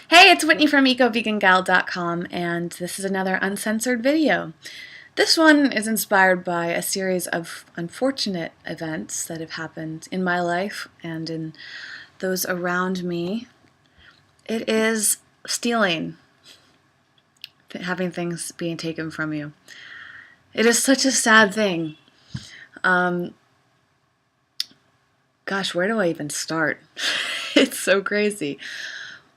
Hey, it's Whitney from EcoVeganGal.com, and this is another uncensored video. This one is inspired by a series of unfortunate events that have happened in my life and in those around me. It is stealing, having things being taken from you. It is such a sad thing. Gosh, where do I even start? It's so crazy.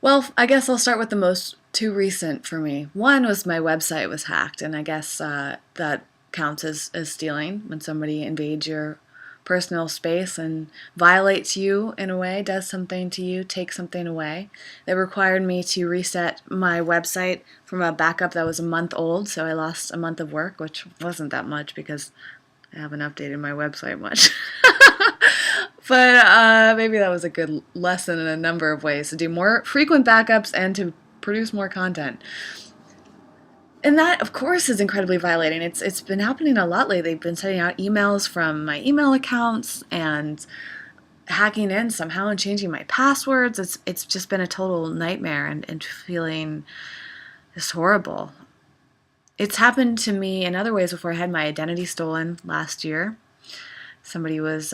Well, I guess I'll start with the two recent for me. One was my website was hacked, and I guess that counts as stealing when somebody invades your personal space and violates you in a way, does something to you, takes something away. It required me to reset my website from a backup that was a month old, so I lost a month of work, which wasn't that much because I haven't updated my website much. But maybe that was a good lesson in a number of ways, to do more frequent backups and to produce more content. And that, of course, is incredibly violating. It's been happening a lot lately. They've been sending out emails from my email accounts and hacking in somehow and changing my passwords. It's just been a total nightmare and feeling just horrible. It's happened to me in other ways before. I had my identity stolen last year. Somebody was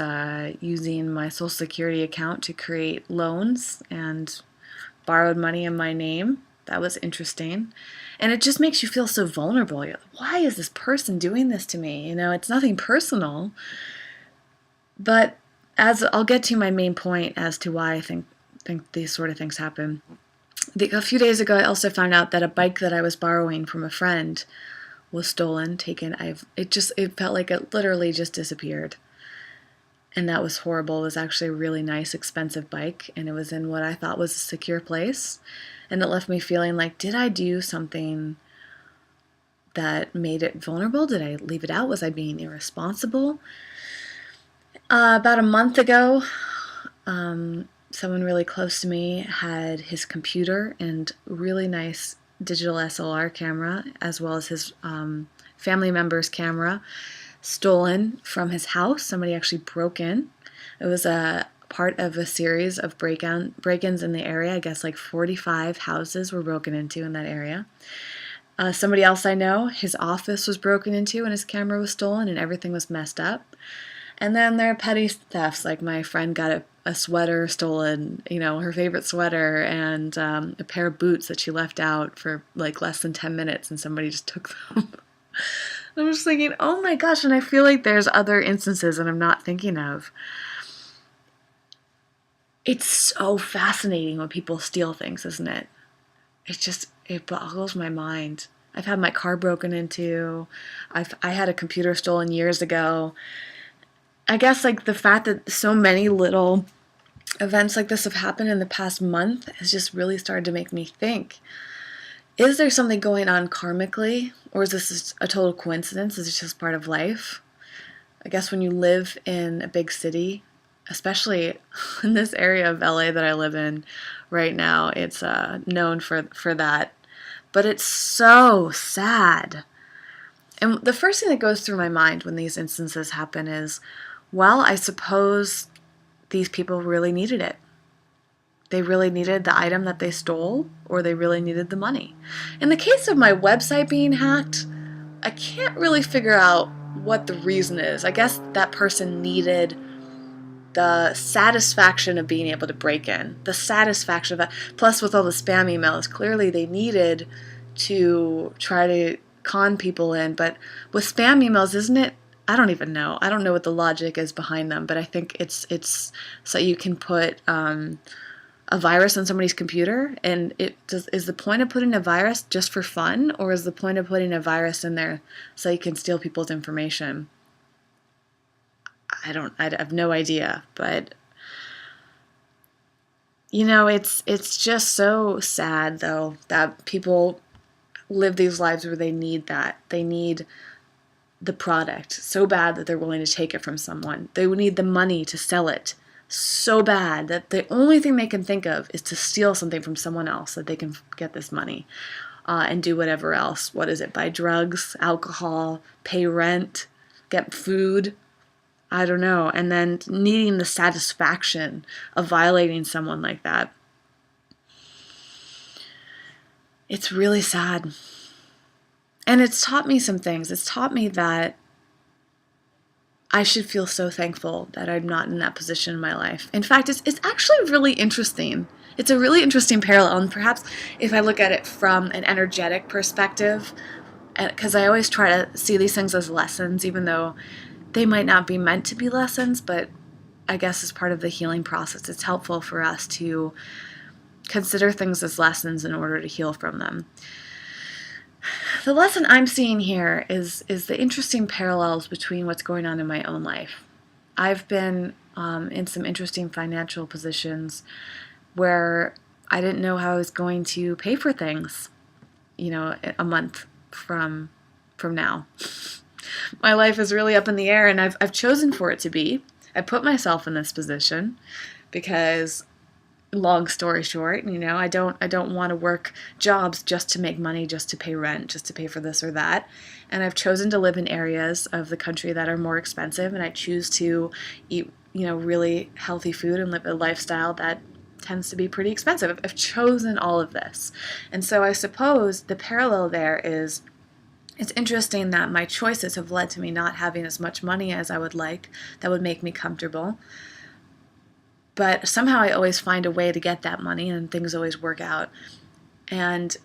using my Social Security account to create loans and borrowed money in my name. That was interesting. And it just makes you feel so vulnerable. You're like, why is this person doing this to me? You know, it's nothing personal. But as I'll get to my main point as to why I think these sort of things happen. A few days ago, I also found out that a bike that I was borrowing from a friend was stolen, taken. It felt like it literally just disappeared. And that was horrible. It was actually a really nice, expensive bike, and it was in what I thought was a secure place. And it left me feeling like, did I do something that made it vulnerable? Did I leave it out? Was I being irresponsible? About a month ago, someone really close to me had his computer and really nice digital SLR camera, as well as his family member's camera, stolen from his house. Somebody actually broke in. It was a part of a series of break-ins in the area. I guess like 45 houses were broken into in that area. Somebody else I know, his office was broken into and his camera was stolen and everything was messed up. And then there are petty thefts, like my friend got a sweater stolen, you know, her favorite sweater, and a pair of boots that she left out for like less than 10 minutes and somebody just took them. I'm just thinking, oh my gosh, and I feel like there's other instances that I'm not thinking of. It's so fascinating when people steal things, isn't it? It boggles my mind. I've had my car broken into. I had a computer stolen years ago. I guess like the fact that so many little events like this have happened in the past month has just really started to make me think. Is there something going on karmically, or is this just a total coincidence? Is it just part of life? I guess when you live in a big city, especially in this area of LA that I live in right now, it's known for that. But it's so sad. And the first thing that goes through my mind when these instances happen is, well, I suppose these people really needed it. They really needed the item that they stole, or they really needed the money. In the case of my website being hacked, I can't really figure out what the reason is. I guess that person needed the satisfaction of being able to break in, the satisfaction of that. Plus, with all the spam emails, clearly they needed to try to con people in. But with spam emails, isn't it? I don't even know. I don't know what the logic is behind them, but I think it's so you can put a virus on somebody's computer, and is the point of putting a virus just for fun, or is the point of putting a virus in there so you can steal people's information? I have no idea, but you know, it's just so sad though that people live these lives where they need that. They need the product so bad that they're willing to take it from someone. They would need the money to sell it so bad that the only thing they can think of is to steal something from someone else so that they can get this money and do whatever else. What is it? Buy drugs, alcohol, pay rent, get food. I don't know. And then needing the satisfaction of violating someone like that. It's really sad. And it's taught me some things. It's taught me that I should feel so thankful that I'm not in that position in my life. In fact, it's actually really interesting. It's a really interesting parallel. And perhaps if I look at it from an energetic perspective, because I always try to see these things as lessons, even though they might not be meant to be lessons, but I guess as part of the healing process, it's helpful for us to consider things as lessons in order to heal from them. The lesson I'm seeing here is the interesting parallels between what's going on in my own life. I've been in some interesting financial positions where I didn't know how I was going to pay for things, a month from now. My life is really up in the air, and I've chosen for it to be. I put myself in this position because, long story short, I don't want to work jobs just to make money, just to pay rent, just to pay for this or that. And I've chosen to live in areas of the country that are more expensive, and I choose to eat, really healthy food and live a lifestyle that tends to be pretty expensive. I've chosen all of this. And so I suppose the parallel there is, it's interesting that my choices have led to me not having as much money as I would like that would make me comfortable. But somehow I always find a way to get that money, and things always work out. And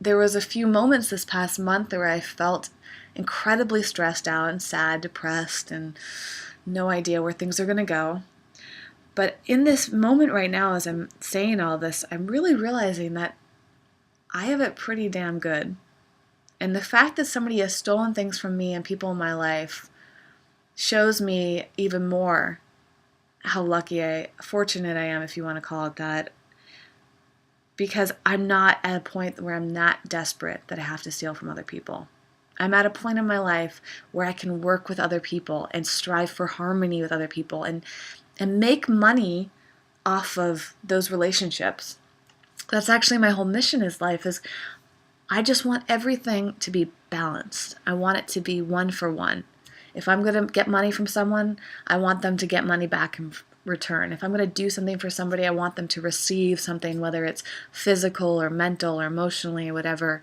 there was a few moments this past month where I felt incredibly stressed out and sad, depressed, and no idea where things are going to go. But in this moment right now, as I'm saying all this, I'm really realizing that I have it pretty damn good. And the fact that somebody has stolen things from me and people in my life shows me even more how fortunate I am, if you want to call it that, because I'm not at a point where I'm that desperate that I have to steal from other people. I'm at a point in my life where I can work with other people and strive for harmony with other people and make money off of those relationships. That's actually my whole mission in life, is I just want everything to be balanced. I want it to be one for one. If I'm going to get money from someone, I want them to get money back in return. If I'm going to do something for somebody, I want them to receive something, whether it's physical or mental or emotionally or whatever,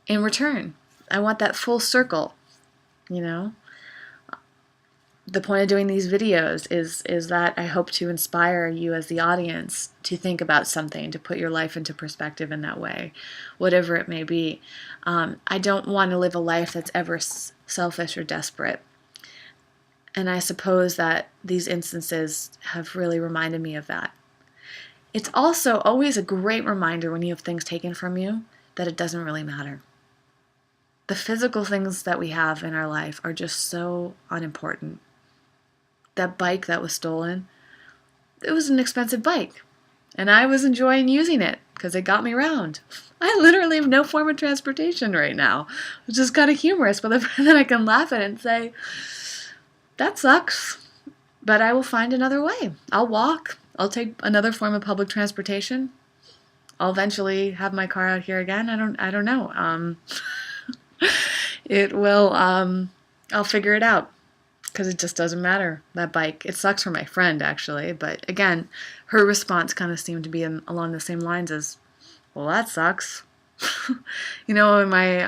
in return. I want that full circle, The point of doing these videos is that I hope to inspire you as the audience to think about something, to put your life into perspective in that way, whatever it may be. I don't want to live a life that's ever selfish or desperate. And I suppose that these instances have really reminded me of that. It's also always a great reminder when you have things taken from you that it doesn't really matter. The physical things that we have in our life are just so unimportant. That bike that was stolen, it was an expensive bike. And I was enjoying using it because it got me around. I literally have no form of transportation right now, which is kind of humorous, but then I can laugh at it and say, that sucks, but I will find another way. I'll walk. I'll take another form of public transportation. I'll eventually have my car out here again. I don't know. It will, I'll figure it out. Because it just doesn't matter, that bike. It sucks for my friend, actually. But again, her response kind of seemed to be along the same lines as, well, that sucks. In my,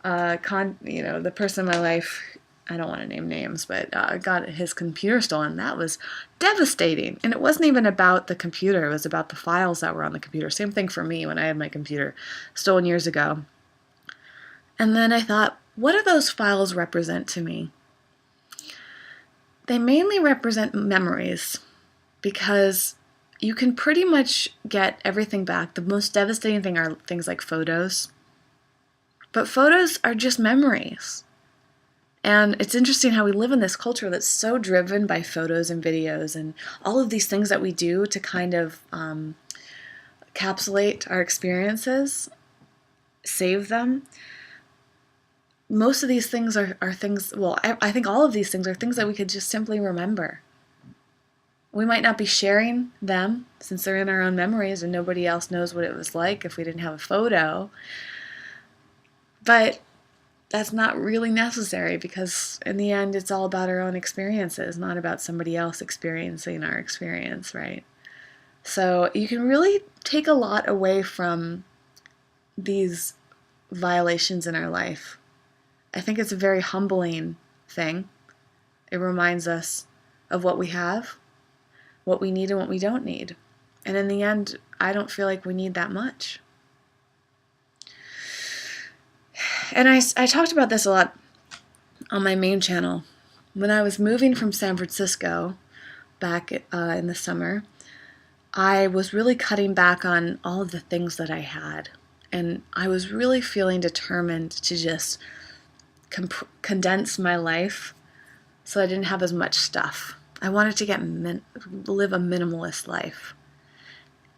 the person in my life, I don't want to name names, but got his computer stolen. That was devastating. And it wasn't even about the computer. It was about the files that were on the computer. Same thing for me when I had my computer stolen years ago. And then I thought, what do those files represent to me? They mainly represent memories, because you can pretty much get everything back. The most devastating thing are things like photos. But photos are just memories. And it's interesting how we live in this culture that's so driven by photos and videos and all of these things that we do to kind of encapsulate our experiences, save them. Most of these things are things, well, I think all of these things are things that we could just simply remember. We might not be sharing them since they're in our own memories and nobody else knows what it was like if we didn't have a photo. But that's not really necessary, because in the end it's all about our own experiences, not about somebody else experiencing our experience, right? So you can really take a lot away from these violations in our life. I think it's a very humbling thing. It reminds us of what we have, what we need and what we don't need. And in the end, I don't feel like we need that much. And I talked about this a lot on my main channel. When I was moving from San Francisco back in the summer, I was really cutting back on all of the things that I had. And I was really feeling determined to just condense my life so I didn't have as much stuff. I wanted to live a minimalist life.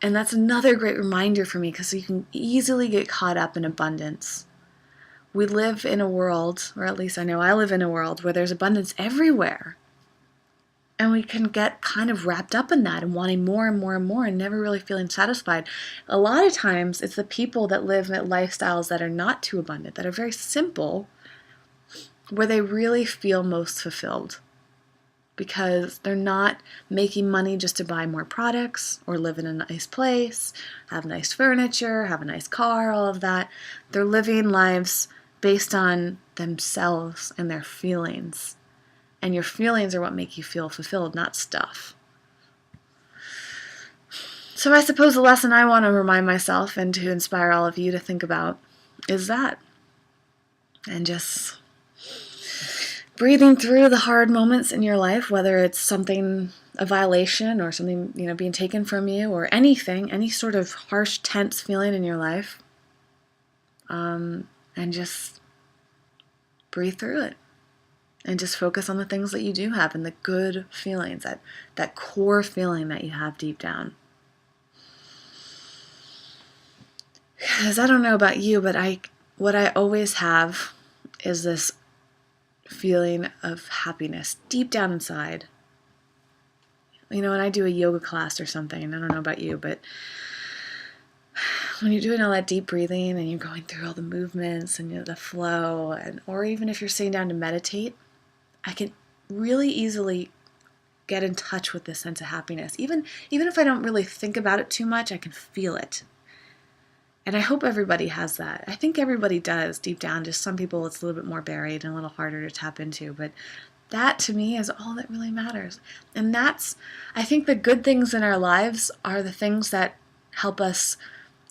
And that's another great reminder for me, because you can easily get caught up in abundance. We live in a world, or at least I know I live in a world, where there's abundance everywhere. And we can get kind of wrapped up in that and wanting more and more and more and never really feeling satisfied. A lot of times it's the people that live lifestyles that are not too abundant, that are very simple, where they really feel most fulfilled. Because they're not making money just to buy more products or live in a nice place, have nice furniture, have a nice car, all of that. They're living lives based on themselves and their feelings. And your feelings are what make you feel fulfilled, not stuff. So I suppose the lesson I want to remind myself and to inspire all of you to think about is that. And just breathing through the hard moments in your life, whether it's something, a violation or something, being taken from you, or anything, any sort of harsh, tense feeling in your life, and just breathe through it. And just focus on the things that you do have and the good feelings, that core feeling that you have deep down. Because I don't know about you, but what I always have is this feeling of happiness deep down inside. When I do a yoga class or something, I don't know about you, but when you're doing all that deep breathing and you're going through all the movements and the flow, or even if you're sitting down to meditate, I can really easily get in touch with this sense of happiness. Even if I don't really think about it too much, I can feel it. And I hope everybody has that. I think everybody does deep down. Just some people it's a little bit more buried and a little harder to tap into. But that to me is all that really matters. And I think the good things in our lives are the things that help us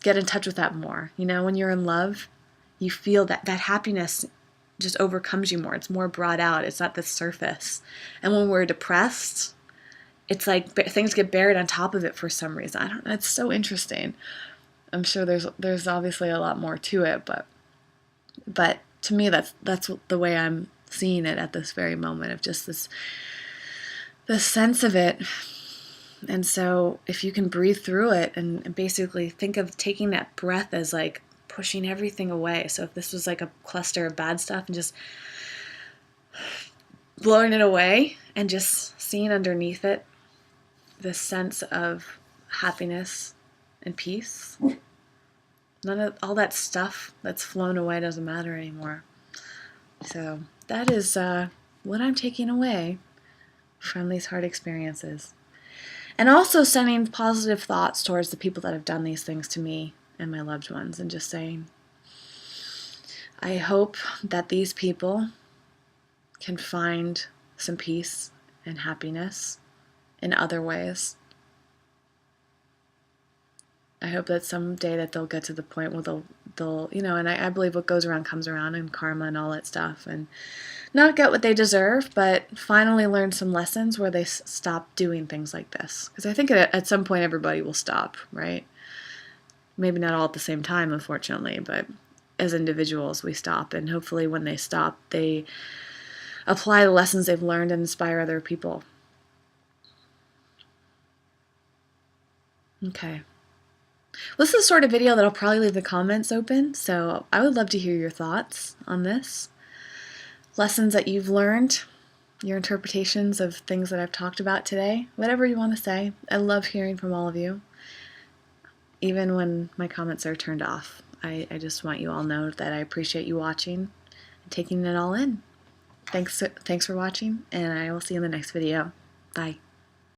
get in touch with that more. When you're in love, you feel that happiness just overcomes you more. It's more brought out. It's not the surface. And when we're depressed, it's like things get buried on top of it for some reason. I don't know. It's so interesting. I'm sure there's obviously a lot more to it, but to me that's the way I'm seeing it at this very moment, of just the sense of it. And so if you can breathe through it and basically think of taking that breath as like pushing everything away. So if this was like a cluster of bad stuff, and just blowing it away and just seeing underneath it this sense of happiness and peace. None of all that stuff that's flown away doesn't matter anymore. So that is what I'm taking away from these hard experiences. And also sending positive thoughts towards the people that have done these things to me and my loved ones, and just saying, I hope that these people can find some peace and happiness in other ways. I hope that someday that they'll get to the point where they'll and I believe what goes around comes around, and karma and all that stuff, and not get what they deserve, but finally learn some lessons where they stop doing things like this. Because I think at some point everybody will stop, right? Maybe not all at the same time, unfortunately, but as individuals we stop, and hopefully when they stop, they apply the lessons they've learned and inspire other people. Okay. Well, this is the sort of video that I'll probably leave the comments open, so I would love to hear your thoughts on this. Lessons that you've learned, your interpretations of things that I've talked about today, whatever you want to say. I love hearing from all of you, even when my comments are turned off. I just want you all to know that I appreciate you watching and taking it all in. Thanks for watching, and I will see you in the next video. Bye.